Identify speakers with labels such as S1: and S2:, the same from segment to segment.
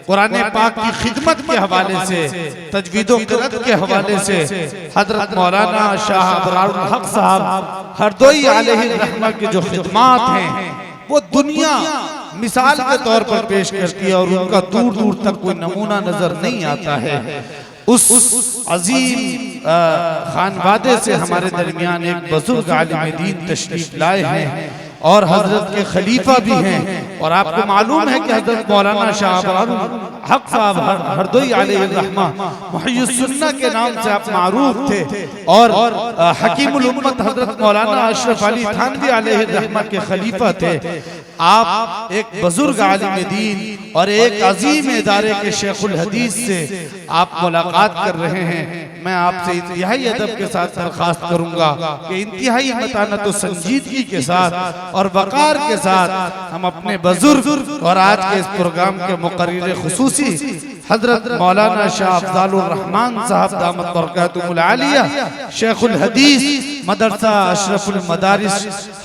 S1: कुरान पाक की खिदमत के हवाले से, तजवीदो क़िराअत के हवाले से हजरत मौलाना शाह अबरारुल हक साहब हरदोई अलैहि रहमा की जो खिदमात हैं वो दुनिया मिसाल के तौर पर पेश करती है और उनका दूर दूर तक कोई नमूना नजर नहीं आता है। उस अजीम खानवादे से हमारे दरमियान एक बुजुर्ग आलिम दीन तशरीफ लाए हैं और हजरत के खलीफा भी हैं। और आपको मालूम है कि हजरत मौलाना शाह अबरारुल हक साहब हरदोई अलैहि रहमा मुहय्यिस सुन्नह के नाम से आप मारूफ थे और हकीमुल उम्मत हजरत मौलाना अशरफ अली थानवी अलैहि रहमा के खलीफा थे। आप एक बुजुर्ग आलिम दीन और एक अजीम इदारे के शेखुल हदीस से आप मुलाकात कर रहे हैं। मैं आपसे इंतहाई अदब के साथ दरख्वास्त करूंगा कि इंतहाई मतानत और संजीदगी के साथ और वकार के साथ हम अपने बुजुर्ग और आज के इस प्रोग्राम के मुकर्रिर खुसूसी हजरत मौलाना शाह अफजालुर रहमान साहब दामत बरकातुहुल आलिया शेखुल हदीस मदरसा अशरफुल मदारिस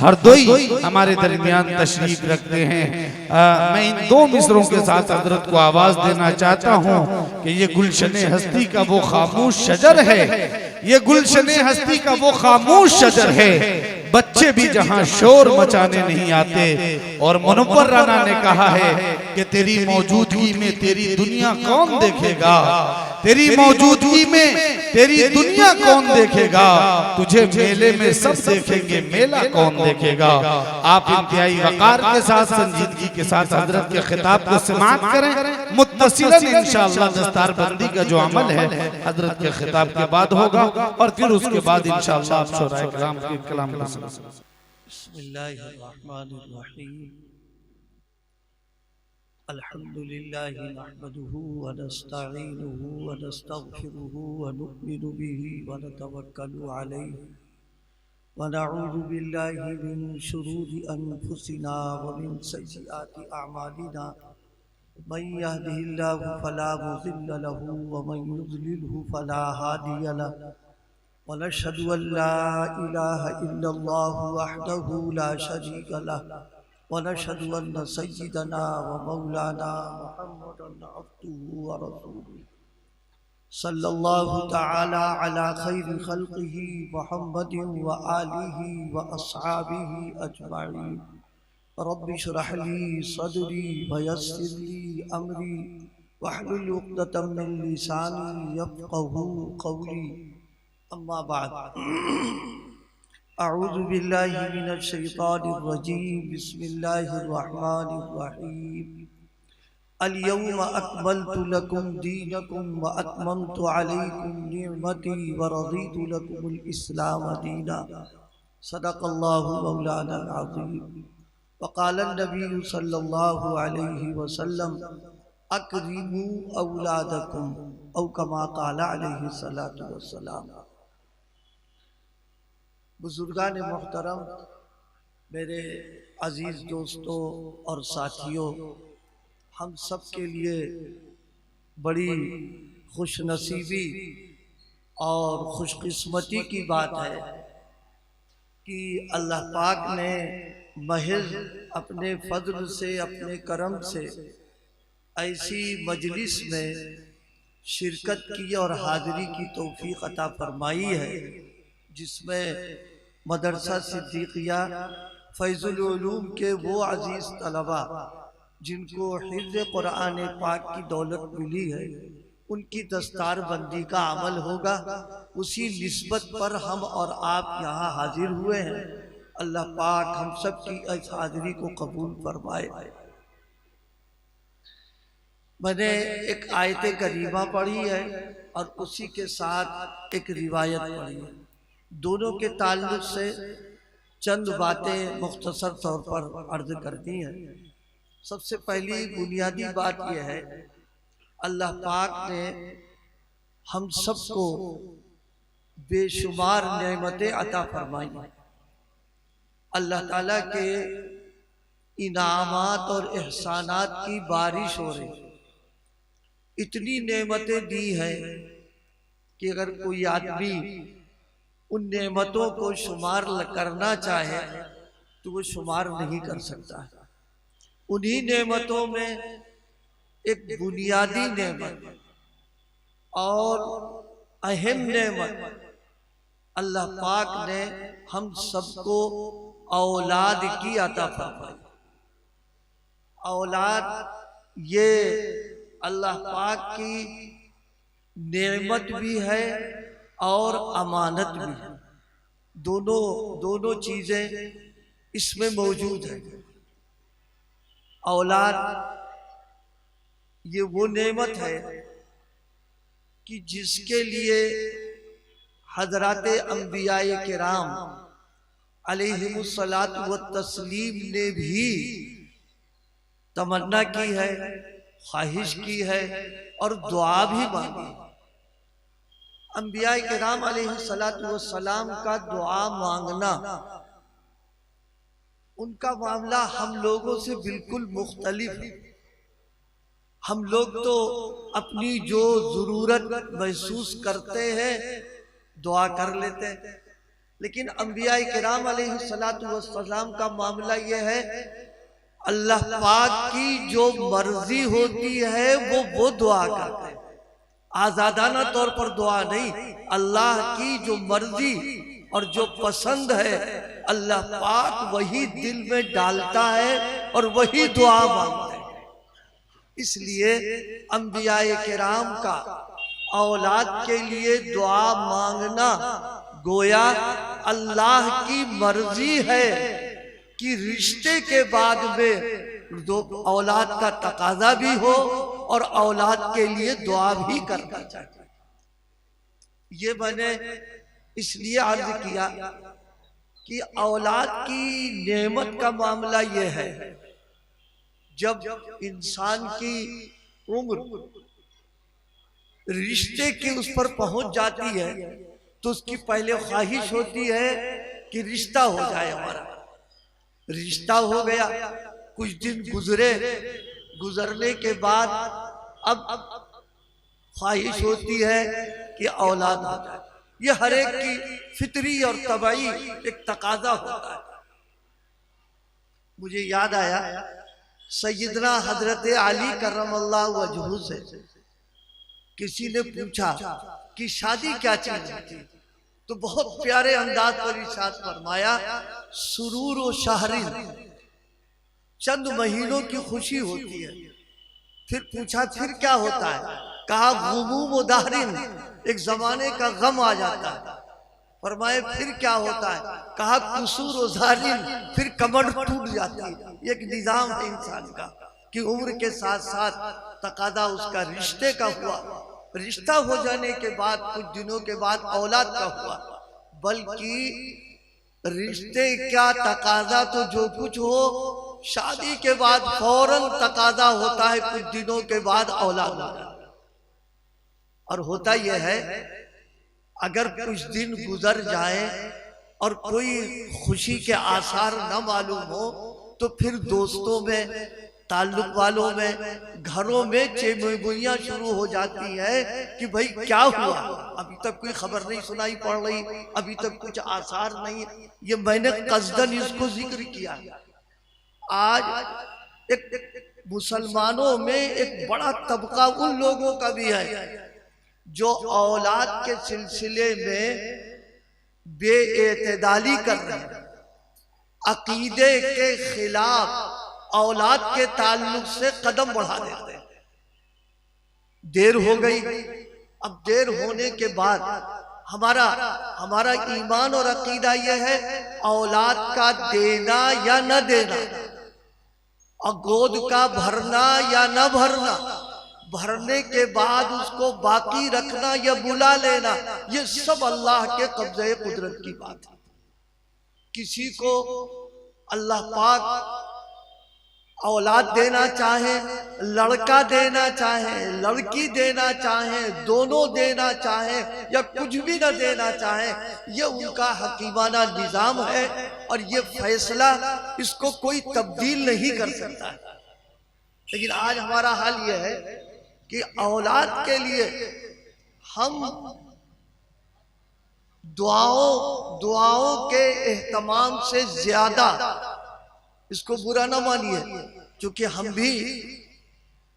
S1: हरदोई हमारे दरमियान तशरीफ रखते हैं। मैं इन दो मिसरों के साथ हजरत को आवाज देना चाहता हूँ कि ये गुलशने हस्ती का वो खामोश शजर है, ये गुलशने हस्ती का वो खामोश शजर है, बच्चे भी जहाँ शोर मचाने नहीं आते। और मुनव्वर राना ने कहा है कि तेरी मौजूदगी में तेरी दुनिया कौन देखेगा, तेरी मौजूदगी में तेरी दुनिया कौन देखेगा, तुझे मेले में सब देखेंगे, मेला कौन देखेगा। आप इंतहाई वकार के साथ संजीदगी के साथ हजरत के खिताब को समाअत करें। मुत्तसिलन इंशाअल्लाह दस्तारबंदी का जो अमल है हजरत के खिताब के बाद होगा और फिर उसके बाद इंशाअल्लाह आप शोराए किराम के कलाम को सुनेंगे।
S2: बिस्मिल्लाहिर्रहमानिर्रहीम अल्हम्दुलिल्लाहि नहमदुहु व नस्तईनुहु व नस्तगफिरुहु व नु'मिनु बिही व नतवक्कलु अलैहि व नऊज़ु बिल्लाहि मिन शुरूरि अनफुसिना व मिन सय्यिआति अअमालिना मन यहदिहिल्लाहु फला मुज़िल्ल लहु व मन युज़लिलहु फला हादिय लहु व नशहदु अल्ला इलाहा इल्लल्लाहु वहदहु ला शरीका लहु व नशहदु अन्न सय्यिदना व मौलाना मुहम्मदन अब्दुहु व रसूलुहु सल्लल्लाहु तआला अला खैरि खल्क़िही मुहम्मदिन व आलिही व अस्हाबिही अजमईन। रब्बि इश्रह ली सदरी व यस्सिर ली अमरी वहलुल उक़दतम मिन लिसानी यफ़क़हू क़ौली। अम्मा बाद अऊज़ु बिल्लाहि मिनश शैतानिर रजीम बिस्मिल्लाहिर रहमानिर रहीम। अल यौमा अकमलतु लकुम दीनकुम व अतममतु अलैकुम निअमती व रज़ीतु लकुमुल इस्लाम दीना। सदक़ल्लाहु मौलानाल अज़ीम। वक़ालन नबी सल्लल्लाहु अलैहि वसल्लम अकरिमू औलादकुम औ कमा क़ाला अलैहि सलातु वस्सलाम। बुजुर्गान मोहतरम, मेरे अजीज़ दोस्तों और साथियों, हम सब के लिए बड़ी खुशनसीबी और खुशकिस्मती की बात है कि अल्लाह पाक ने महज अपने फजल से, अपने करम से ऐसी मजलिस में शिरकत की और हाज़िरी की तौफीक अता फरमाई है जिसमें मदरसा सिद्दीकिया फैज़ुल उलूम के वो अजीज़ तलबा जिनको हिफ्ज़ कुरान पाक की दौलत मिली है उनकी दस्तारबंदी का अमल होगा। उसी निस्बत पर हम और आप यहाँ हाजिर हुए हैं। अल्लाह पाक हम सब की इस हाजिरी को कबूल फरमाए। मैंने एक आयत करीमा पढ़ी है और उसी के साथ एक रिवायत पढ़ी है। दोनों के ताल्लुक से चंद बातें मुख्तसर तौर पर अर्ज करती हैं। सबसे पहली बुनियादी बात यह है, अल्लाह पाक ने हम सबको बेशुमार नेमतें अता फरमाई। अल्लाह ताला के इनामात और एहसानात की बारिश हो रही। इतनी नेमतें दी हैं कि अगर कोई आदमी उन नेमतों को शुमार करना चाहे तो वो शुमार नहीं कर सकता। उन्हीं नेमतों में एक बुनियादी नेमत और अहम नेमत अल्लाह पाक ने हम सबको औलाद की अता फरमाई। औलाद ये अल्लाह पाक की नेमत भी है और अमानत भी है। दोनों चीजें इसमें मौजूद है। औलाद ये वो नेमत है कि जिसके लिए हजरत अंबियाए किराम अलैहिमुस्सलातु व तस्लीम ने भी तमन्ना की है, ख्वाहिश की है और दुआ भी मांगी। अंबियाए किराम अलैहिस्सलातु व सलाम का दुआ मांगना उनका मामला हम लोगों से बिल्कुल मुख्तलिफ है। हम लोग तो अपनी जो जरूरत महसूस करते हैं दुआ कर लेते हैं, लेकिन अंबियाए किराम अलैहिस्सलातु वस्सलाम का मामला यह है अल्लाह पाक की जो मर्जी होती है वो दुआ करते हैं। आजादाना तौर पर दुआ नहीं, अल्लाह की जो मर्जी और जो पसंद है अल्लाह पाक वही दिल में डालता है और वही दुआ मांगता है। इसलिए अंबियाए किराम का औलाद के लिए दुआ मांगना गोया अल्लाह की मर्जी है कि रिश्ते के बाद में दो औलाद का तकाजा भी हो और औलाद के लिए दुआ भी करना चाहिए। ये मैंने इसलिए अर्ज किया कि औलाद की नेमत का मामला ये है, जब इंसान की उम्र रिश्ते की उस पर पहुंच जाती है तो उसकी पहले ख्वाहिश होती है कि रिश्ता हो जाए हमारा। रिश्ता हो गया, कुछ दिन गुजरने के बाद अब ख्वाहिश होती है कि औलाद हो जाए। ये हर एक की फितरी और तबाई एक तकाजा होता है। मुझे याद आया सैयदना हजरत अली करमल्लाहु वजहू से किसी ने पूछा कि शादी क्या चीज है, तो बहुत प्यारे अंदाज पर इरशाद फरमाया सुरूर व शहरीन, चंद महीनों की खुशी होती है। फिर पूछा फिर क्या होता है, कहा गुमूम व दाहरीन, एक जमाने का गम आ जाता है। फरमाए फिर क्या होता है, कहा कुसूर व जालिम, फिर कमर टूट जाती है। एक निजाम है इंसान का कि उम्र के साथ साथ तकादा उसका रिश्ते का हुआ, रिश्ता हो जाने के बाद कुछ दिनों के बाद औलाद का हुआ, बल्कि रिश्ते क्या तकादा तो जो कुछ हो शादी के बाद फौरन तकादा होता है कुछ दिनों के बाद औलाद होता है। और होता यह है अगर कुछ दिन गुजर जाए और कोई खुशी के आसार न मालूम हो तो फिर दोस्तों में, ताल्लुक वालों में, घरों में चेमुइयां शुरू हो जाती है कि भाई क्या हुआ, अभी तक कोई खबर नहीं सुनाई पड़ रही, अभी तक कुछ आसार नहीं। ये मैंने कस्दन इसको जिक्र किया। आज एक मुसलमानों में एक बड़ा तबका उन लोगों का भी है जो औलाद के सिलसिले में बेएतदाली कर रहे हैं, अकीदे के खिलाफ औलाद के ताल्लुक से कदम बढ़ा देते हैं। देर हो गई, अब देर होने के बाद हमारा ईमान और अकीदा यह है औलाद का देना या न देना, और गोद का भरना या न भरना, भरने के बाद उसको बाकी रखना या बुला लेना, ये सब अल्लाह के कब्जे कुदरत की बात है। किसी को अल्लाह पाक औलाद देना चाहे, लड़का देना चाहे, लड़की देना चाहे, दोनों देना चाहे या कुछ भी न देना चाहे, ये उनका हकीमाना निजाम है और ये फैसला इसको कोई तब्दील नहीं कर सकता है। लेकिन आज हमारा हाल ये है कि औलाद के लिए हम दुआओं के एहतमाम से ज्यादा, इसको बुरा ना मानिए, क्योंकि हम भी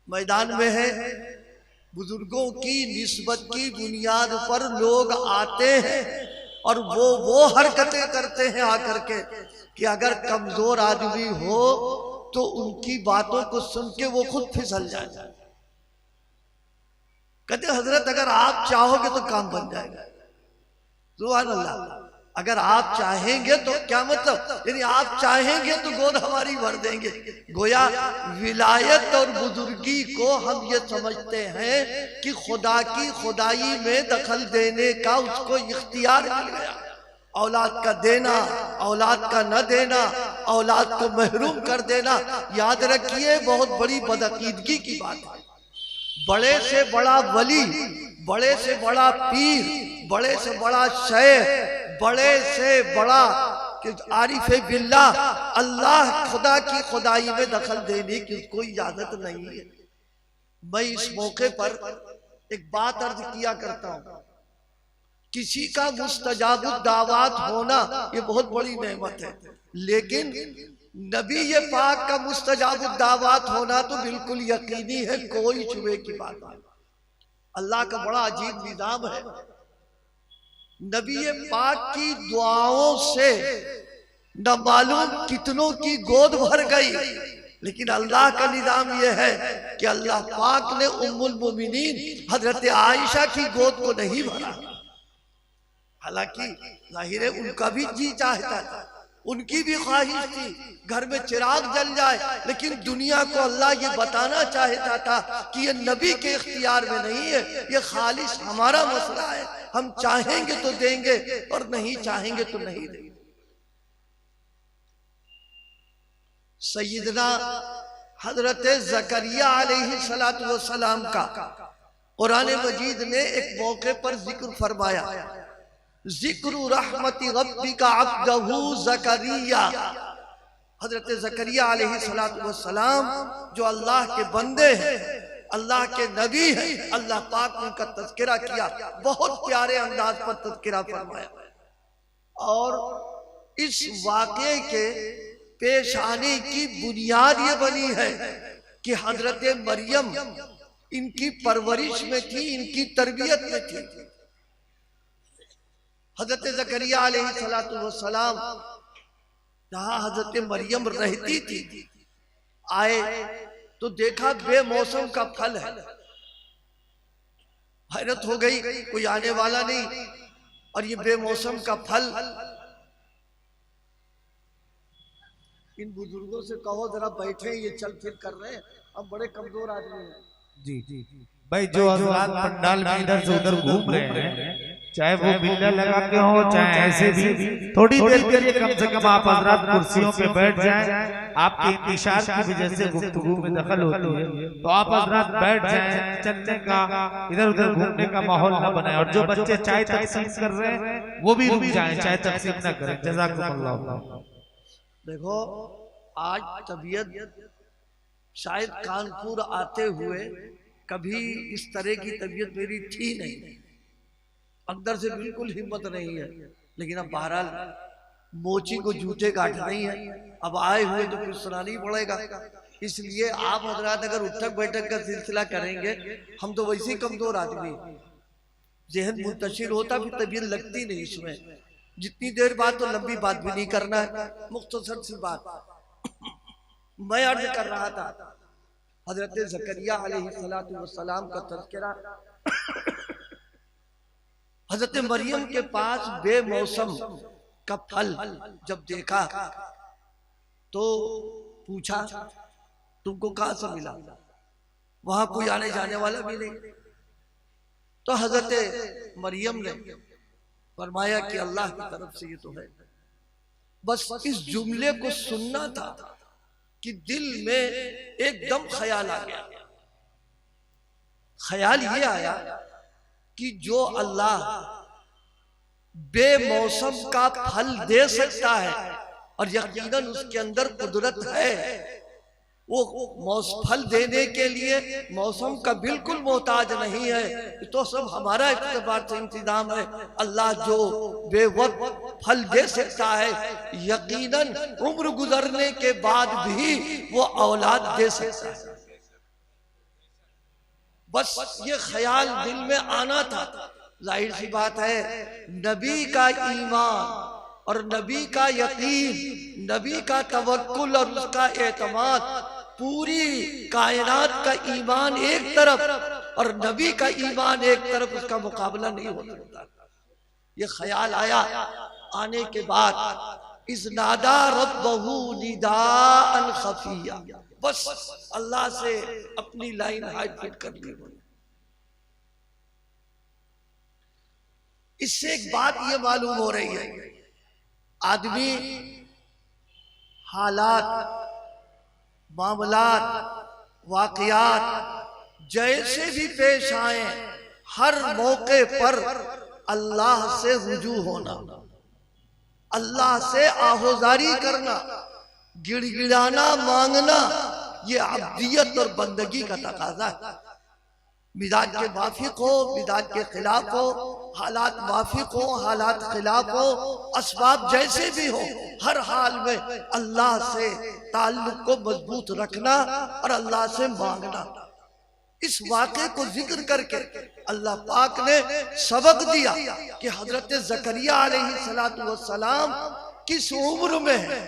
S2: मैदान में है, बुजुर्गों की निस्बत की बुनियाद पर लोग आते हैं और वो हरकतें करते हैं आकर के कि अगर कमजोर आदमी हो तो उनकी बातों को सुन के वो खुद फिसल जाए। कहते हजरत अगर आप चाहोगे तो काम बन जाएगा। सुभान अल्लाह। अगर आप चाहेंगे तो क्या मतलब, यानी आप चाहेंगे तो गोद हमारी भर देंगे। गोया विलायत और बुजुर्गी को हम ये समझते हैं कि खुदा की खुदाई में दखल देने का उसको इख्तियार मिल गया। औलाद का देना, औलाद का न देना, औलाद को महरूम कर देना, याद रखिए बहुत बड़ी बदअकीदगी की बात है। बड़े से बड़ा वली, बड़े से बड़ा पीर, बड़े से बड़ा शेख, बड़े से बड़ा आरिफ बिल्लाह, अल्लाह खुदा की खुदाई में दखल देने की उसको इजाजत नहीं है। मैं इस मौके पर एक बात अर्ज किया करता हूं, किसी का मुस्तजाबुद दावत होना ये बहुत बड़ी नेमत है, लेकिन नबी ये पाक का मुस्तजाबुद दावत होना तो बिल्कुल यकीनी है, कोई शुबे की बात नहीं। अल्लाह का बड़ा अजीब निजाम है। नबी पाक की दुआओं से न मालूम कितनों की गोद भर गई, लेकिन अल्लाह का निजाम यह है कि अल्लाह पाक ने उम्मुल मोमिनीन हजरत आयशा की गोद को नहीं भरा। हालांकि जाहिर है उनका भी जी चाहता था, उनकी भी ख्वाहिश थी घर में चिराग जल जाए, लेकिन दुनिया को अल्लाह ये बताना चाहता था कि ये नबी के इख्तियार में नहीं है, ये खालिस हमारा मसला है। हम चाहेंगे तो देंगे और नहीं चाहेंगे तो नहीं देंगे। सैयदना हजरत ज़करिया अलैहिस्सलातु वस्सलाम का कुरान मजीद ने एक मौके पर जिक्र फरमाया, जिक्र रहमति रब्बिका अब्दहू ज़करिया। हजरत ज़करिया अलैहिस्सलातु वस्सलाम जो अल्लाह के बंदे हैं, अल्लाह के नबी हैं, अल्लाह पाक ने उनका तज़किरा किया, बहुत प्यारे अंदाज पर तज़किरा फरमाया। और इस वाक़े के पेश आने की बुनियाद ये बनी है कि हजरत मरियम इनकी परवरिश में थी, इनकी तरबियत में थी। हजरत ज़करिया अलैहिस्सलातु वस्सलाम जहां हजरत मरियम रहती थी, आए तो देखा बेमौसम का फल है। हैरत हो गई, कोई आने वाला नहीं और ये बेमौसम का फल। इन बुजुर्गों से कहो जरा बैठे, ये चल फिर कर रहे हैं, अब बड़े कमजोर आदमी हैं।
S1: जी जी भाई, जो हजरात पंडाल में इधर से उधर घूम रहे हैं, चाहे वो बिल्ला लगा के हो चाहे ऐसे भी, थोड़ी देर के लिए कम से कम आप हजरात कुर्सियों पे बैठ जाएं। आपके इंतशार की वजह से गुफ्तगू में दखल होती है, तो आप हजरात बैठ जाएं। चलने का, इधर उधर घूमने का माहौल ना बनाए। और जो बच्चे चाय तकसीम कर रहे हैं वो भी रुक जाएं, चाय तकसीम ना करें। जज़ाकुमुल्लाह।
S2: देखो आज तबीयत, शायद कानपुर आते हुए कभी इस तरह की तबीयत मेरी थी नहीं, अंदर से बिल्कुल हिम्मत नहीं है, लेकिन अब बहरहाल मोची को जूते गांठ नहीं है, अब आए हुए तो कुछ सुनाना ही पड़ेगा। इसलिए आप हजरात अगर उठक बैठक का सिलसिला करेंगे, हम तो वैसे ही कमजोर आदमी, जहन मुंतशिर होता फिर तबीयत लगती नहीं इसमें। जितनी देर बात तो लंबी बात भी नहीं करना है, मुख्तसर सी बात। मैं अर्ज कर रहा था हजरत ज़करिया अलैहिस्सलातु वस्सलाम का तज़किरा। हजरत मरियम के पास बेमौसम का फल जब देखा तो पूछा तुमको कहां से मिला? वहां कोई आने जाने वाला भी नहीं। तो हजरत मरियम ने फरमाया कि अल्लाह की तरफ से ये तो है। बस इस जुमले को सुनना था कि दिल में एकदम ख्याल आ गया। ख्याल ये आया कि जो अल्लाह बेमौसम का फल दे सकता है और यकीनन उसके अंदर कुदरत है, वो फल देने के लिए मौसम का बिल्कुल मोहताज नहीं है, तो सब हमारा इत्तेबार से इंतजाम है। अल्लाह जो बेवक्त फल दे सकता है, यकीनन उम्र गुजरने के बाद भी वो औलाद दे सकता है। बस ये ख्याल दिल में आना था। जाहिर सी बात है, नबी का ईमान और नबी का यकीन, नबी का तवक्कुल और उसका एतमाद, पूरी कायनात का ईमान एक तरफ और नबी का ईमान एक तरफ, उसका मुकाबला नहीं हो सकता। ये ख्याल आया, आने के बाद इस नादा रब्बहू निदाअन खफिया, बस अल्लाह से अपनी लाइन हाइट फिट कर ली। इससे एक बात ये मालूम हो रही है, आदमी हालात, मामलात, वाक़ियात जैसे भी पेश आए, हर मौके पर अल्लाह से रुजू होना, अल्लाह से आहोजारी करना, गिड़गिड़ाना, मांगना, ये अब्दियत और बंदगी का तकाजा है। मिजाज के माफिक हो, मिजाज के खिलाफ हो, हालात माफिक हो, हालात खिलाफ हो, असबाब जैसे भी हो, हर हाल में अल्लाह से ताल्लुक को मजबूत रखना और अल्लाह से मांगना। इस वाक़े को जिक्र करके अल्लाह पाक ने सबक दिया कि हजरत ज़करिया अलैहिस्सलातु वस्सलाम किस उम्र में है,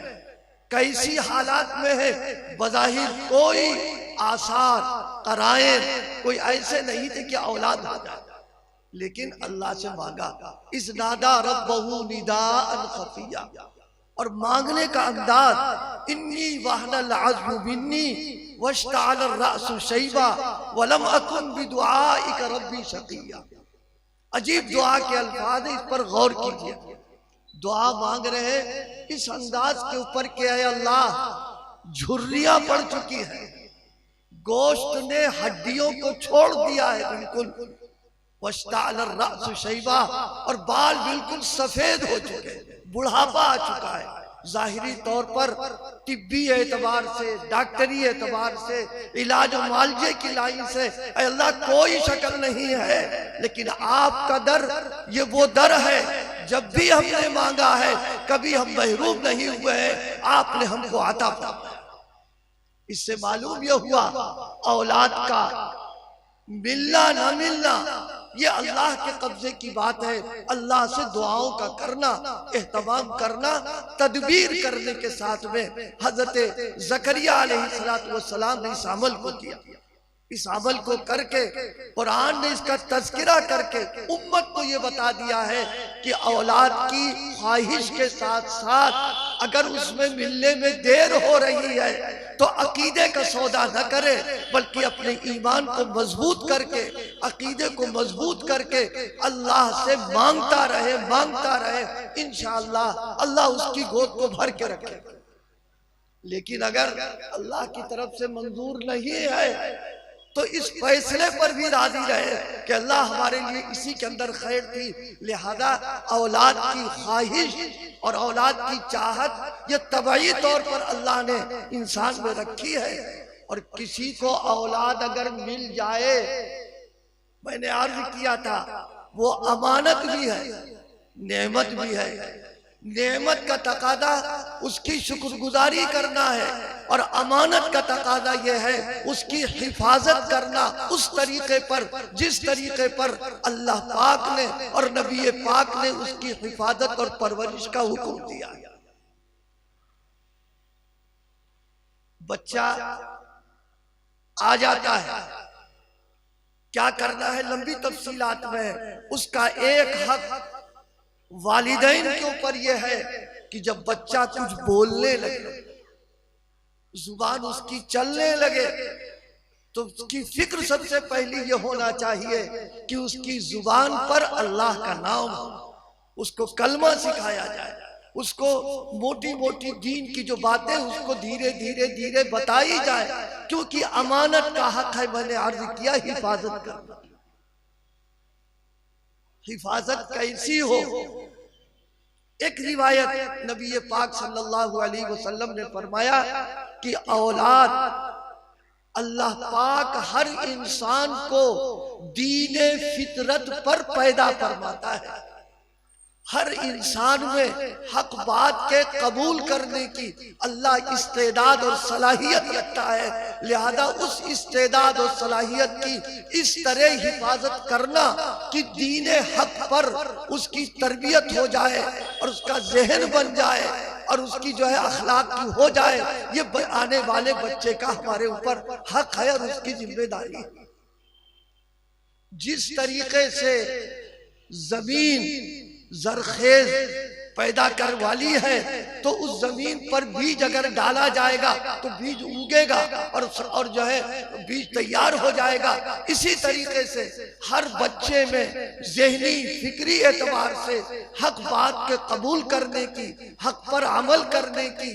S2: कैसी हालात में है। बज़ाहिर कोई आसार कराए कोई ऐसे नहीं थे कि औलाद आ जाए, लेकिन अल्लाह से मांगा। इस नादा रब्बहू निदाअन खफिया, और मांगने का अंदाज, इन्नी वहनल अज़्मु मिन्नी वश्तअल अर्रअसु शैबा वलम अकुन बिदुआइक रब्बी शक़िया। अजीब दुआ के अल्फाज, इस पर गौर कीजिए। दुआ मांग रहे हैं इस अंदाज के ऊपर कि ऐ अल्लाह, झुर्रियां पड़ चुकी है, गोश्त ने हड्डियों को छोड़ दिया है बिल्कुल, वश्तअल अर्रअसु शैबा, और बाल बिल्कुल सफेद हो चुके, बुढ़ापा आ चुका है। जाहिरी तौर पर तिब्बी एतबार से, डॉक्टरी एतबार से, इलाज और मुआलजे की लाइन से अल्लाह कोई शक्ल नहीं है, लेकिन आपका दर ये वो दर है, जब भी हमने मांगा है कभी हम महरूम नहीं हुए हैं, आपने हमको अता फरमाया। इससे मालूम यह हुआ औलाद का मिलना ना मिलना ये अल्लाह के कब्जे की बात है। अल्लाह से दुआओं का करना, एहतमाम करना, तदबीर करने के साथ में हजरत ज़करिया अलैहिस्सलातु वस्सलाम ने इस अमल को किया। इस अमल को करके कुरान ने इसका तज़किरा करके उम्मत को ये बता दिया है कि औलाद की ख्वाहिश के साथ साथ अगर उसमें मिलने में देर हो रही है तो अकीदे का सौदा न करे, बल्कि अपने ईमान को मजबूत करके, अकीदे को मजबूत करके अल्लाह से मांगता रहे, इंशाअल्लाह अल्लाह उसकी गोद को भर के रखे। लेकिन अगर अल्लाह की तरफ से मंजूर नहीं है तो इस फैसले पर भी राजी रहे कि अल्लाह हमारे लिए इसी के अंदर खैर थी। लिहाजा औलाद की ख्वाहिश और औलाद की चाहत ये तबई तौर पर अल्लाह ने इंसान में रखी है। और किसी को औलाद अगर मिल जाए, मैंने अर्ज किया था, वो अमानत भी है, नेमत भी है। नेमत का तकादा उसकी शुक्रगुजारी करना है और अमानत का तकादा यह है उसकी हिफाजत करना उस तरीके पर जिस तरीके पर अल्लाह पाक ने और नबी पाक ने उसकी हिफाजत और परवरिश का हुक्म दिया। बच्चा आ जाता है, क्या करना है लंबी तफसीलात में। उसका एक हक वालिदैन के ऊपर यह है कि जब बच्चा कुछ बोलने लगे, जुबान उसकी चलने लगे, तो उसकी फिक्र सबसे पहली ये होना चाहिए कि उसकी जुबान पर अल्लाह का नाम हो, उसको कलमा सिखाया जाए, उसको मोटी मोटी दीन की जो बातें उसको धीरे धीरे बताई जाए, क्योंकि अमानत का हक है। मैंने अर्ज किया हिफाजत करना। हिफाजत कैसी हो? एक रिवायत नबी पाक सल्लल्लाहु अलैहि वसल्लम ने फरमाया कि औलाद अल्लाह पाक हर इंसान को दीने फितरत पर पैदा फरमाता है। हर इंसान में हक बात के कबूल करने की अल्लाह इस्तेदाद और सलाहियत रखता है। लिहाजा उस इस्तेदाद और सलाहियत की इस तरह हिफाजत करना कि दीन हक पर उसकी तरबियत हो जाए और उसका जहन बन जाए और उसकी जो है अखलाक की हो जाए, ये आने वाले बच्चे का हमारे ऊपर हक है और उसकी जिम्मेदारी है। जिस तरीके से जमीन जरखेज पैदा कर वाली है तो उस जमीन पर बीज अगर डाला जाएगा तो बीज उगेगा और जो है बीज तैयार हो जाएगा। इसी तरीके से हर बच्चे में ज़हनी फिक्री एतबार से हक बात के कबूल करने की, हक पर अमल करने की,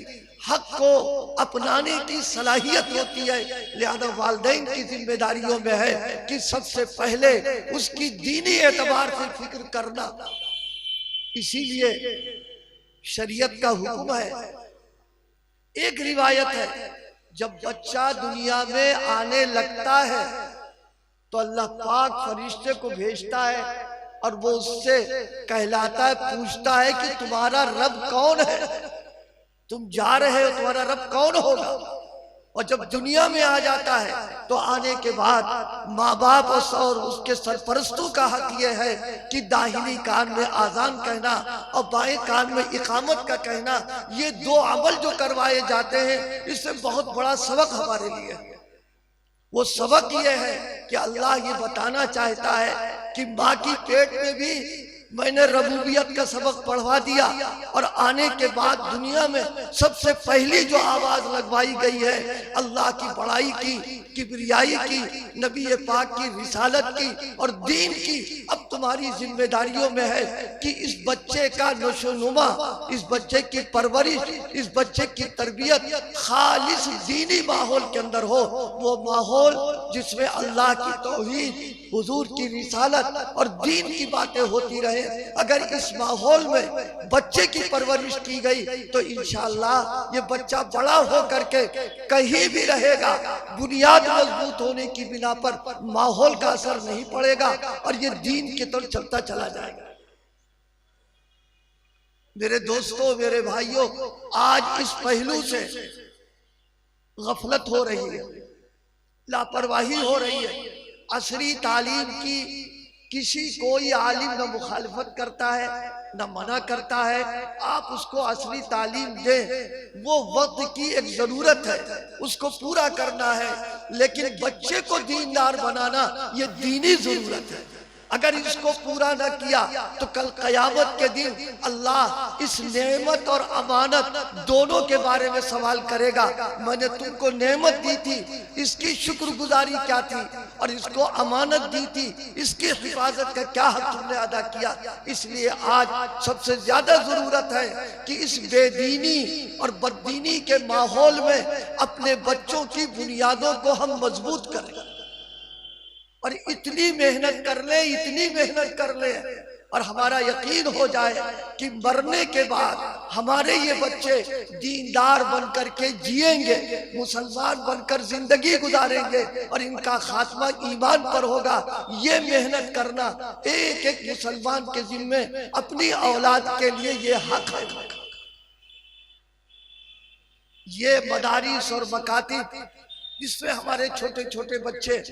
S2: हक को अपनाने की सलाहियत होती है। लिहाजा वालिदैन की जिम्मेदारियों में है कि सबसे पहले उसकी दीनी एतबार से फिक्र करना। इसीलिए शरीयत का हुक्म है। एक रिवायत है, जब बच्चा दुनिया में आने लगता है तो अल्लाह पाक फरिश्ते को भेजता है और वो उससे कहलाता है, पूछता है कि तुम्हारा रब कौन है, तुम जा रहे हो, तुम्हारा रब कौन होगा। और जब दुनिया में आ जाता है तो आने के बाद माँ बाप और उसके सरपरस्तों का हक ये है कि दाहिनी कान में आजान कहना और बाएं कान में इकामत का कहना, ये दो अमल जो करवाए जाते हैं, इससे बहुत बड़ा सबक हमारे लिए है। वो सबक ये है कि अल्लाह ये बताना चाहता है कि माँ की पेट में भी मैंने रबूबियत का सबक पढ़वा दिया और आने के बाद दुनिया में सबसे पहली जो आवाज लगवाई गई है अल्लाह की बड़ाई की, किबरियाई की, नबी पाक की रिसालत की और दीन की। अब तुम्हारी जिम्मेदारियों में है कि इस बच्चे का नशोनुमा, इस बच्चे की परवरिश, इस बच्चे की तरबियत खालिस दीनी माहौल के अंदर हो। वो माहौल जिसमें अल्लाह की तौहीद, हुजूर की रिसालत और दीन की बातें होती रहे। अगर इस माहौल में बच्चे की परवरिश की गई तो इंशाअल्लाह ये बच्चा बड़ा हो करके कहीं भी रहेगा, बुनियाद मजबूत होने की बिना पर माहौल का असर नहीं पड़ेगा और ये दीन की तरफ चलता चला जाएगा। मेरे दोस्तों, मेरे भाइयों, आज इस पहलू से गफलत हो रही है, लापरवाही हो रही है। असरी तालीम की किसी कोई आलिम न मुखालफत करता है न मना करता है। आप उसको असली तालीम दें, वो वक्त की एक जरूरत है, उसको पूरा करना है। लेकिन बच्चे को दीनदार बनाना ये दीनी जरूरत है। अगर इसको पूरा न किया तो कल कयामत के दिन अल्लाह इस नेमत और अमानत दोनों के बारे में सवाल करेगा। मैंने तुमको नेमत दी थी, इसकी शुक्रगुजारी क्या थी, और इसको अमानत दी थी, इसकी हिफाजत का क्या हक तुमने अदा किया। इसलिए आज सबसे ज्यादा जरूरत है कि इस बेदीनी और बददीनी के माहौल में अपने बच्चों की बुनियादों को हम मजबूत करें और इतनी मेहनत कर ले, इतनी मेहनत कर ले और हमारा यकीन हो जाए कि मरने के बाद हमारे ये बच्चे दीनदार बनकर के जिएंगे, मुसलमान बनकर जिंदगी गुजारेंगे और इनका खात्मा ईमान पर होगा। ये मेहनत करना एक एक मुसलमान के जिम्मे अपनी औलाद के लिए ये हक है। ये मदारिस और मकातिब जिसमें हमारे छोटे छोटे बच्चे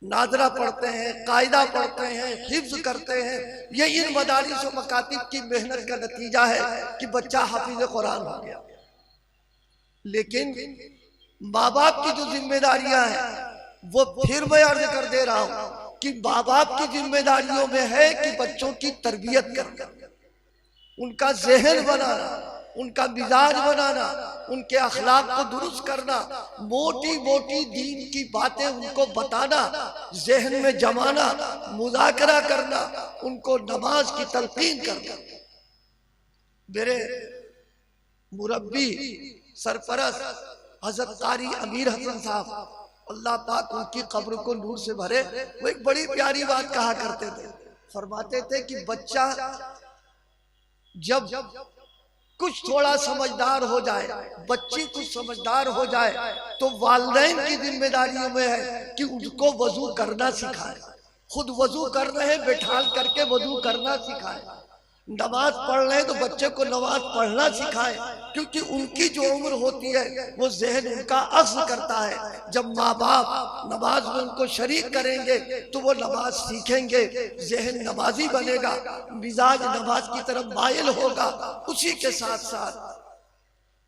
S2: नादरा पढ़ते हैं, कायदा पढ़ते हैं, हिफ्ज करते हैं, ये इन मदारिस और मकातिब की मेहनत का नतीजा है कि बच्चा हाफिज कुरान हो गया। लेकिन माँ बाप की जो जिम्मेदारियां हैं वो फिर मैं अर्ज कर दे रहा हूं कि माँ बाप की जिम्मेदारियों में है कि बच्चों की तरबियत करना, उनका जहन बनाना, उनका मिजाज बनाना, उनके अखलाक को दुरुस्त करना, मोटी मोटी दीन की बातें उनको बताना, जहन में जमाना, मुज़ाकरा करना, उनको नमाज की तलकीन करना। मेरे मुरब्बी सरपरस्त हज़रत कारी अमीर हसन साहब, अल्लाह पाक उनकी कब्र को नूर से भरे, वो एक बड़ी प्यारी बात कहा करते थे। फरमाते थे कि बच्चा जब कुछ थोड़ा समझदार हो जाए, बच्ची कुछ समझदार हो जाए तो वालिदैन की जिम्मेदारियों में है कि उनको वजू करना सिखाए। खुद वजू कर रहे हैं, बैठाल करके वजू करना सिखाए। नमाज पढ़ रहे हैं तो बच्चे को नमाज पढ़ना सिखाएं, क्योंकि उनकी जो उम्र होती है वो जहन उनका अज़्म करता है। जब माँ बाप नमाज में उनको शरीक करेंगे तो वो नमाज सीखेंगे, जहन नमाजी बनेगा, मिजाज नमाज की तरफ मायल होगा। उसी के साथ साथ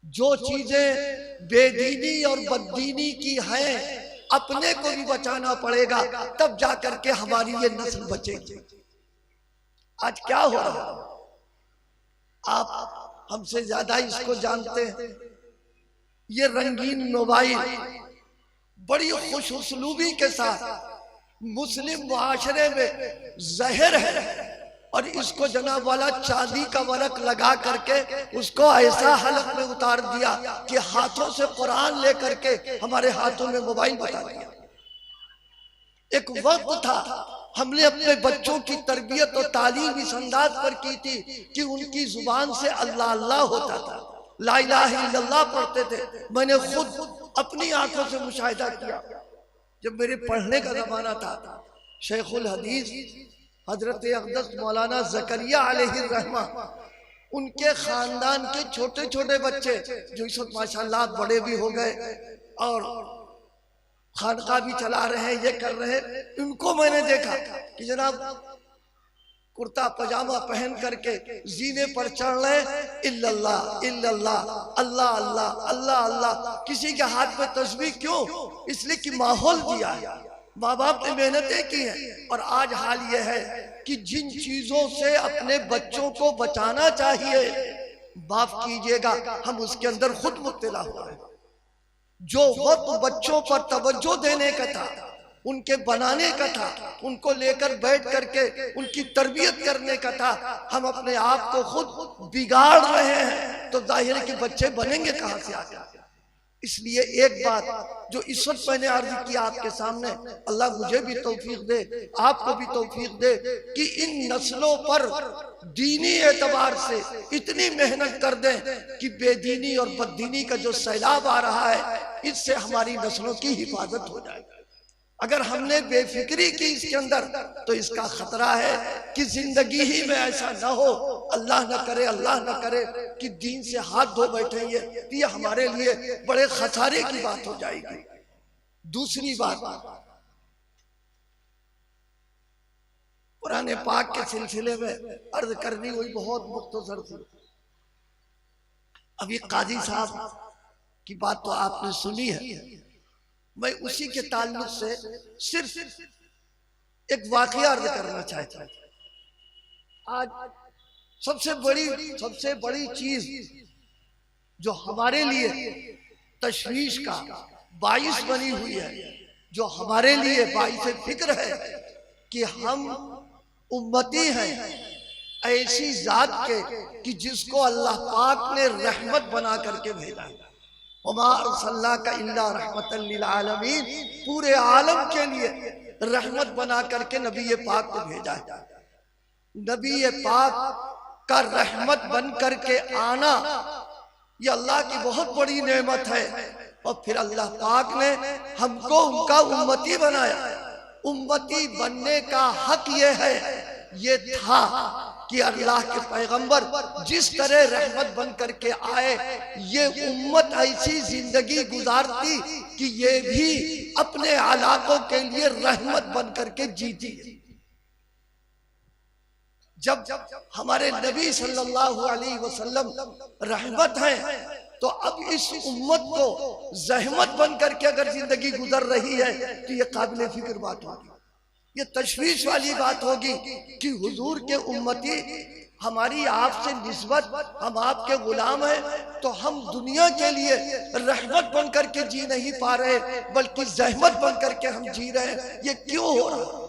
S2: जो चीजें बेदीनी और बददीनी की हैं अपने को भी बचाना पड़ेगा, तब जाकर के हमारी ये नस्ल बचेगी। आज क्या हो रहा है, आप हमसे ज्यादा इसको जानते हैं। ये रंगीन मोबाइल बड़ी खुश उसलूबी के साथ मुस्लिम मुआशरे में जहर है, और इसको जनाब वाला चांदी का वर्क लगा करके उसको ऐसा हलक में उतार दिया कि हाथों से कुरान लेकर के हमारे हाथों में मोबाइल बता दिया। एक वक्त था हमने अपने बच्चों की तरबियत और तालीम इस अंदाज पर की थी कि उनकी जुबान से अल्लाह अल्लाह होता था, ला इलाहा इल्लल्लाह पढ़ते थे। मैंने खुद अपनी आंखों से मुशाहिदा किया। जब मेरे पढ़ने का जमाना था, शेखुल हदीस हजरत अक़दस मौलाना ज़करिया अलैहिर्रहमा, उनके खानदान के छोटे छोटे बच्चे जो इस वक्त माशाल्लाह बड़े भी हो गए और खानका भी चला रहे हैं, ये कर रहे हैं, उनको मैंने देखा कि जनाब कुर्ता पजामा पहन करके जीने पर चढ़ रहे, इल्लल्लाह इल्लल्लाह, अल्लाह अल्लाह अल्लाह अल्लाह। किसी के हाथ में तस्बीह क्यों? इसलिए कि माहौल दिया है, माँ बाप ने मेहनतें की हैं। और आज हाल ये है कि जिन चीजों से अपने बच्चों को बचाना चाहिए, माफ कीजिएगा, हम उसके अंदर खुद मुब्तला हुए हैं। जो वक्त बच्चों पर तवज्जो देने का था, उनके बनाने का था, उनको लेकर बैठ करके उनकी तरबियत करने का था, हम अपने आप को खुद बिगाड़ रहे हैं। तो जाहिर है कि बच्चे बनेंगे कहां से आगे। इसलिए एक बात जो इस वक्त मैंने अर्ज किया आपके सामने, अल्लाह मुझे भी तौफीक दे, आपको भी तौफीक दे कि इन नस्लों पर दीनी एतबार से इतनी मेहनत कर दें कि बेदीनी और बददीनी का जो सैलाब आ रहा है, इससे हमारी नस्लों की हिफाजत हो जाए। अगर हमने बेफिक्री की इसके अंदर, तो इसका खतरा है कि जिंदगी ही में ऐसा ना हो, अल्लाह न करे, अल्लाह न करे कि दीन से हाथ धो बैठेंगे, तो ये हमारे लिए बड़े खसारे की बात हो जाएगी। दूसरी बात, कुरान पाक के सिलसिले में अर्ज करनी हुई बहुत मुख्तसर थी। अभी काजी साहब की बात तो आपने सुनी है, मैं उसी के ताल्लुक से सिर्फ एक वाकया अर्ज करना चाहता हूं। आज सबसे बड़ी चीज जो हमारे लिए तशवीश का बाइस बनी हुई है, जो हमारे लिए बाइस फिक्र है कि हम उम्मती हैं ऐसी जात के कि जिसको अल्लाह पाक ने रहमत बना करके भेजा है। का इल्ला रहमतल लिल आलमीन, पूरे आलम के लिए रहमत बना करके नबी पाक को भेजा है। नबी पाक का रहमत बन करके आना ये अल्लाह की बहुत बड़ी नेमत है। और फिर अल्लाह पाक ने हमको उनका उम्मती बनाया। उम्मती बनने का हक ये है, ये था कि अल्लाह के पैगंबर जिस तरह रहमत बन करके आए, ये उम्मत ऐसी जिंदगी गुजारती कि ये भी अपने इलाकों के लिए रहमत बन करके जीती। जब हमारे नबी सल्लल्लाहु अलैहि वसल्लम रहमत है, तो अब इस उम्मत को जहमत बन करके अगर जिंदगी गुजर रही है, तो ये काबिल फिक्र बात होगी, ये तशवीश वाली बात होगी कि हुजूर के उम्मती हमारी आपसे निस्बत, हम आपके गुलाम हैं, तो हम दुनिया के लिए रहमत बन करके जी नहीं पा रहे, बल्कि जहमत बन करके हम जी रहे हैं। ये क्यों हो रहा है?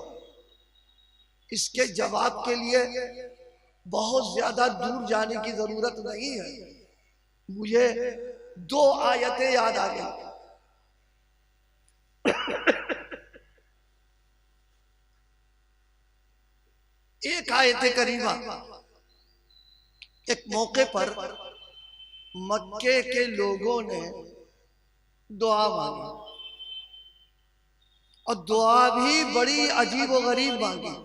S2: इसके जवाब के लिए बहुत ज्यादा दूर जाने की जरूरत नहीं है। मुझे दो आयतें याद आ गई। एक आयत करीमा, एक मौके पर मक्के के लोगों ने दुआ मांगी, और दुआ भी बड़ी अजीब व गरीब मांगी।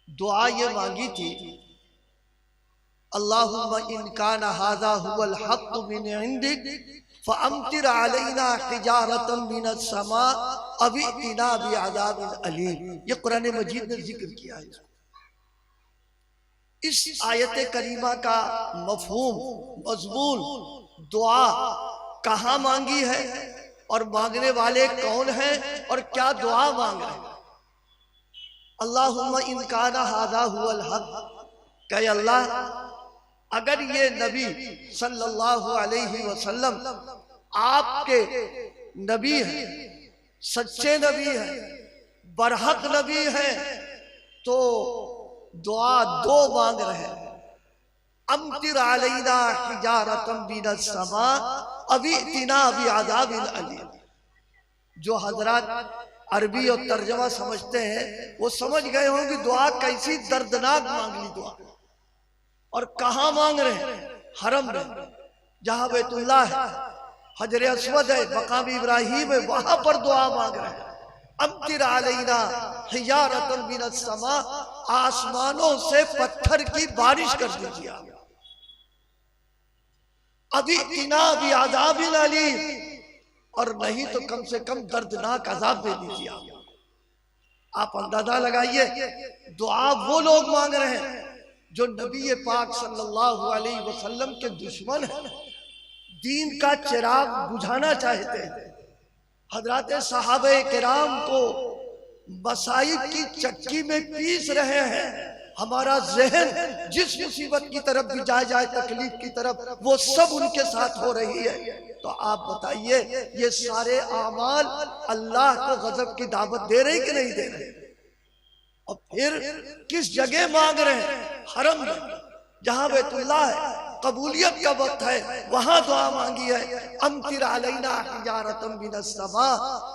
S2: दुआ ये मांगी थी अल्लाहुम्मा इन काना हाज़ा हुवल हक़्क़ु मिन इंदिक फ़अम्तिर अलैना हिजारतम मिनस समा अव इतना बिअज़ाबिन अलीम। ये कुरान मजीद ने जिक्र किया है। इस आयत करीमा का मफ़हूम मज़मून दुआ कहाँ मांगी है और मांगने वाले कौन हैं और क्या दुआ मांग रहे हैं। अल्लाहुम्मा इन काना हाज़ा हुवल हक़्क़, कहे अल्लाह अगर ये नबी सल्लल्लाहु अलैहि वसल्लम आपके नबी हैं, सच्चे नबी हैं, बरहक नबी हैं, तो दुआ दो मांग रहे हैं। अम्तिर अलैना हिजारतम मिनस समा अव इतना बिअज़ाबिन अलीम। जो हजरात अरबी और तर्जमा समझते हैं वो समझ गए होंगे दुआ कैसी दर्दनाक मांग ली दुआ। और कहाँ मांग रहे हैं? हरम में, जहाँ बैतुल्लाह है, हजर अस्वद है, मकाम इब्राहिम है, वहां पर दुआ मांग रहे हैं। अम्तिर अलैना हिजारतन मिनस समा, आसमानों से पत्थर की बारिश कर दीजिए। अभी इतना भी अज़ाबिन अलीम, और नहीं तो कम से कम दर्दनाक अजाब दे दीजिए। आप अंदाजा लगाइए दुआ वो लोग मांग रहे हैं जो नबी पाक सल्लल्लाहु अलैहि वसल्लम के दुश्मन हैं, दीन का चिराग बुझाना चाहते हैं। हजरात सहाबे किराम को मसाइब की चक्की में पीस रहे हैं। हमारा जहन जिस मुसीबत की तरफ भी जाए तकलीफ की तरफ, वो सब उनके साथ हो रही है। तो आप बताइए ये सारे आमाल अल्लाह को गजब की दावत दे रहे कि नहीं दे रहे? और फिर किस जगह मांग रहे हैं? हरम में, जहाँ बैतुल्लाह है, कबूलियत का वक्त है, वहां दुआ मांगी है। अम्तिर अलैना हिजारतम मिनस समा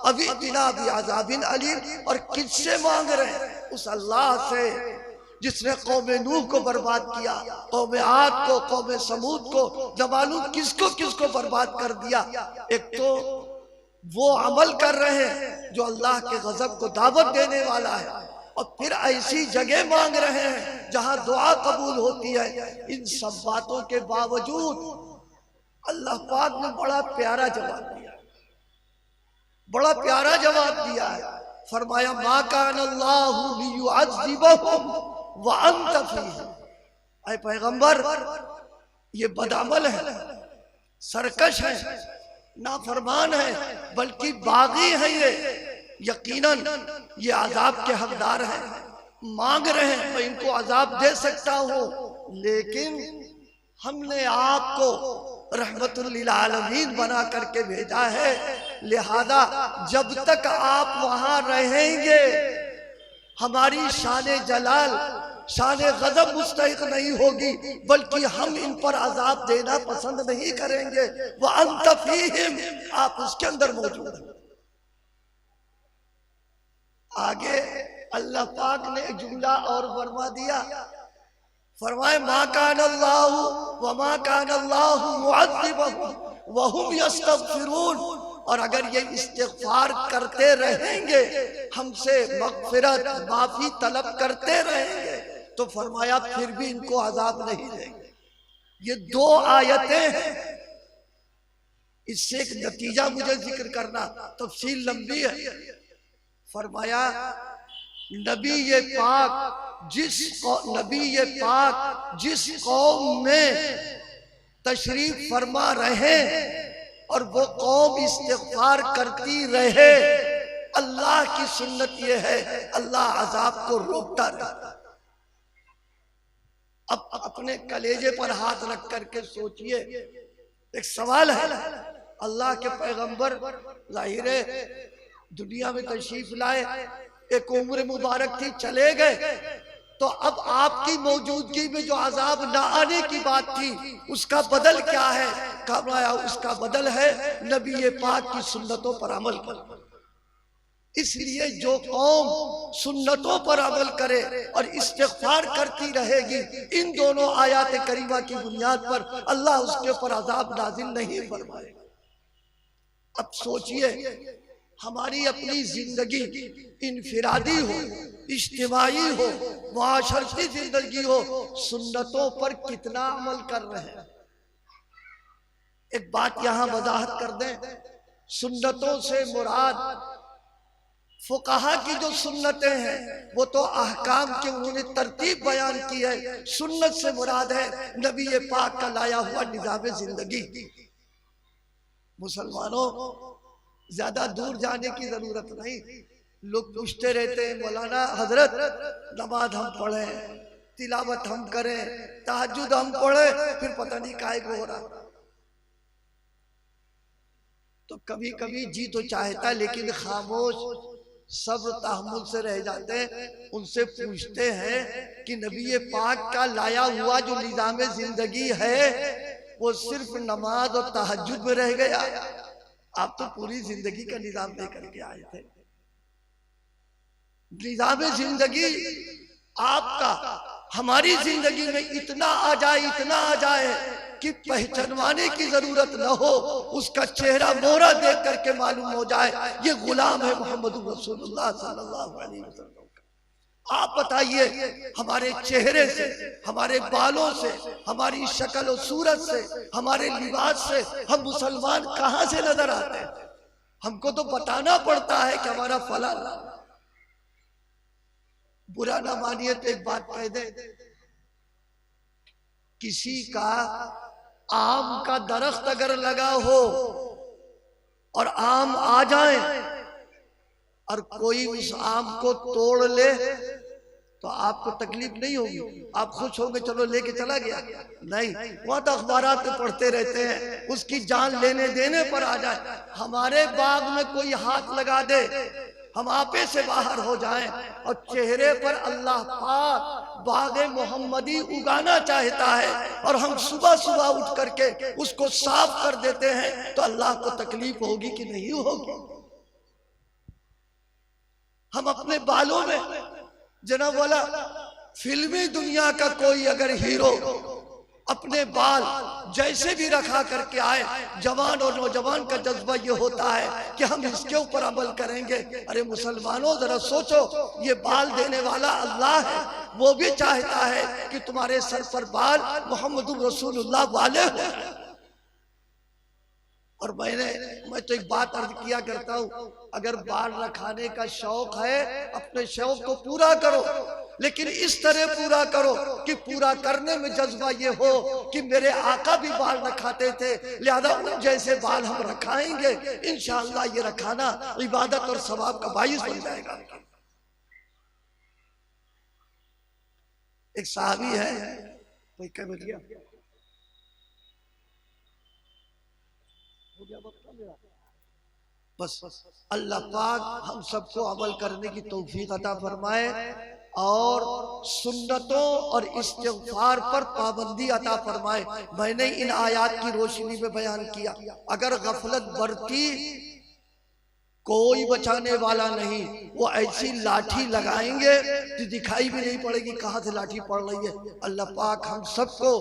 S2: अव इतना बिअज़ाबिन अलीम। और किससे मांग रहे हैं? उस अल्लाह से जिसने कौम नूह को बर्बाद किया, कौम आद को, कौम समूद को, जमालूम किसको किसको बर्बाद कर दिया। एक तो वो अमल कर रहे हैं जो अल्लाह के गजब को दावत देने वाला है, और फिर ऐसी जगह मांग रहे हैं जहां दुआ कबूल होती है। इन सब बातों के बावजूद अल्लाह पाक ने बड़ा प्यारा जवाब दिया, बड़ा प्यारा जवाब दिया है। फरमाया मा कान अल्लाहु लियुअज़्ज़िबहुम व अंत फीहिम। ऐ पैगंबर, ये बदअमल है, सरकश है, नाफरमान है, बल्कि बागी है। ये यकीनन ये अजाब के हकदार हैं, मांग रहे हैं, मैं इनको अजाब दे सकता हूँ, लेकिन हमने आपको रहमतुल लिल आलमीन बना करके भेजा है, लिहाजा जब तक आप वहां रहेंगे हमारी शान जलाल, शान गजब मुस्तहिक नहीं होगी, बल्कि हम इन पर अजाब देना पसंद नहीं करेंगे। वह अंत फीहिम, आप उसके अंदर मौजूद हैं। आगे अल्लाह पाक ने जुमला और फरमा दिया, फरमाए मा कान अल्लाहु व मा कान अल्लाहु मुअज़्ज़िबहुम व हुम यस्तगफिरून। और अगर ये इस्तिग़फ़ार करते रहेंगे, हमसे मग़फ़िरत माफ़ी तलब करते रहेंगे, तो फरमाया फिर भी इनको अज़ाब नहीं देंगे। ये दो आयतें हैं। इससे एक नतीजा मुझे जिक्र करना, तफसील लंबी है। फरमाया नबी ये पाक जिस कौम में तशरीफ फरमा रहे और वो कौम इस्तिग़फ़ार करती रहे, अल्लाह की सुन्नत ये है अल्लाह अजाब को रोकता रहता। अब अपने कलेजे पर हाथ रख करके सोचिए, एक सवाल है। अल्लाह के पैगंबर जाहिर है दुनिया में तशरीफ लाए, एक उम्र मुबारक थी, चले गए, तो अब आपकी मौजूदगी में जो अजाब ना आने की बात थी उसका बदल क्या है? फरमाया उसका बदल है नबी पाक की सुन्नतों पर अमल कर। इसलिए जो कौम सुन्नतों पर अमल करे और इस्तिग़फ़ार करती रहेगी, इन दोनों आयात करीमा की बुनियाद पर अल्लाह उसके ऊपर अजाब नाजिल नहीं फरमाएगा। अब सोचिए हमारी अपनी जिंदगी इनफिरादी हो, इज्तिमाई हो, मुआशरती जिंदगी हो, सुन्नतों पर कितना अमल कर रहे हैं। एक बात यहां वजाहत कर दें, सुन्नतों से मुराद फुकाहा की जो सुन्नतें हैं वो तो अहकाम के उन्होंने तरतीब बयान की है। सुन्नत से मुराद है नबी पाक का लाया हुआ निज़ाम जिंदगी। मुसलमानों, ज्यादा दूर जाने की जरूरत नहीं। लोग पूछते रहते हैं मौलाना हजरत नमाज हम पढ़े, तिलावत हम करें, तहज्जुद हम पढ़े, फिर पता नहीं काहे को हो रहा। तो कभी कभी जी तो चाहता है लेकिन खामोश सब्र तहम्मुल से रह जाते हैं। उनसे पूछते हैं कि नबी पाक का लाया हुआ जो निज़ाम जिंदगी है वो सिर्फ नमाज और तहज्जुद में रह गया? आप तो पूरी जिंदगी का निज़ाम लेकर के आए थे। निज़ाम जिंदगी आपका हमारी जिंदगी में इतना आ जाए, इतना आ जाए कि पहचानवाने की जरूरत न हो, उसका चेहरा मोहरा देख करके मालूम हो जाए ये गुलाम है मोहम्मद रसूलुल्लाह सल्लल्लाहु अलैहि वसल्लम। आप बताइए, हमारे चेहरे से, हमारे बालों से, हमारी शक्ल और सूरत से, हमारे लिबास से हम मुसलमान कहां से नजर आते हैं? हमको तो बताना पड़ता है कि हमारा फला। बुरा ना मानिए तो एक बात कह दे, किसी का आम का दरख्त अगर लगा हो और आम आ जाए और कोई उस आम को तोड़ ले तो आपको तकलीफ नहीं होगी? आप खुश होंगे चलो लेके चला गया? नहीं, वहां तो अखबारात में पढ़ते रहते हैं उसकी जान लेने देने पर आ जाए। हमारे बाग में कोई हाथ लगा दे, हम आपे से बाहर हो जाएं और चेहरे पर अल्लाह पाक बागे मोहम्मदी उगाना चाहता है और हम सुबह सुबह उठ करके उसको साफ कर देते हैं तो अल्लाह को तकलीफ होगी कि नहीं होगी? हम अपने बालों में जनाब वाला फिल्मी दुनिया का कोई अगर हीरो अपने बाल जैसे भी रखा करके आए, जवान और नौजवान का जज्बा ये होता है कि हम इसके ऊपर अमल करेंगे। अरे मुसलमानों, जरा सोचो, ये बाल देने वाला अल्लाह है, वो भी चाहता है कि तुम्हारे सर पर बाल मोहम्मद रसूलुल्लाह वाले हो। और मैं तो एक बात अर्ज किया करता हूँ, अगर बाल रखाने का शौक है अपने शौक को पूरा करो, लेकिन इस तरह पूरा करो कि पूरा करने में जज्बा ये हो कि मेरे आका भी बाल रखाते थे, लिहाजा उन जैसे बाल हम रखाएंगे। इंशाअल्लाह ये रखाना इबादत और सवाब का बाइस बन जाएगा। एक साहबी है, कोई क्या बोल गया? बस अल्लाह पाक हम सबको अमल करने की तौफीक अता फरमाए और सुन्नतों और इस्तिग़फ़ार पर पाबंदी अता फरमाए। मैंने इन आयात की रोशनी में बयान किया, अगर गफलत बरती कोई बचाने वाला नहीं। वो ऐसी लाठी लगाएंगे तो दिखाई भी नहीं पड़ेगी कहाँ से लाठी पड़ रही है। अल्लाह पाक हम सबको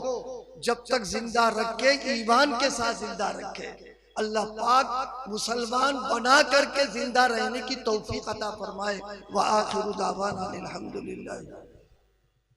S2: जब तक जिंदा रखे ईमान के साथ जिंदा रखे। अल्लाह पाक मुसलमान बना करके जिंदा रहने की तौफीक अता फरमाए। व आखिरु दावाना अल्हम्दुलिल्लाह।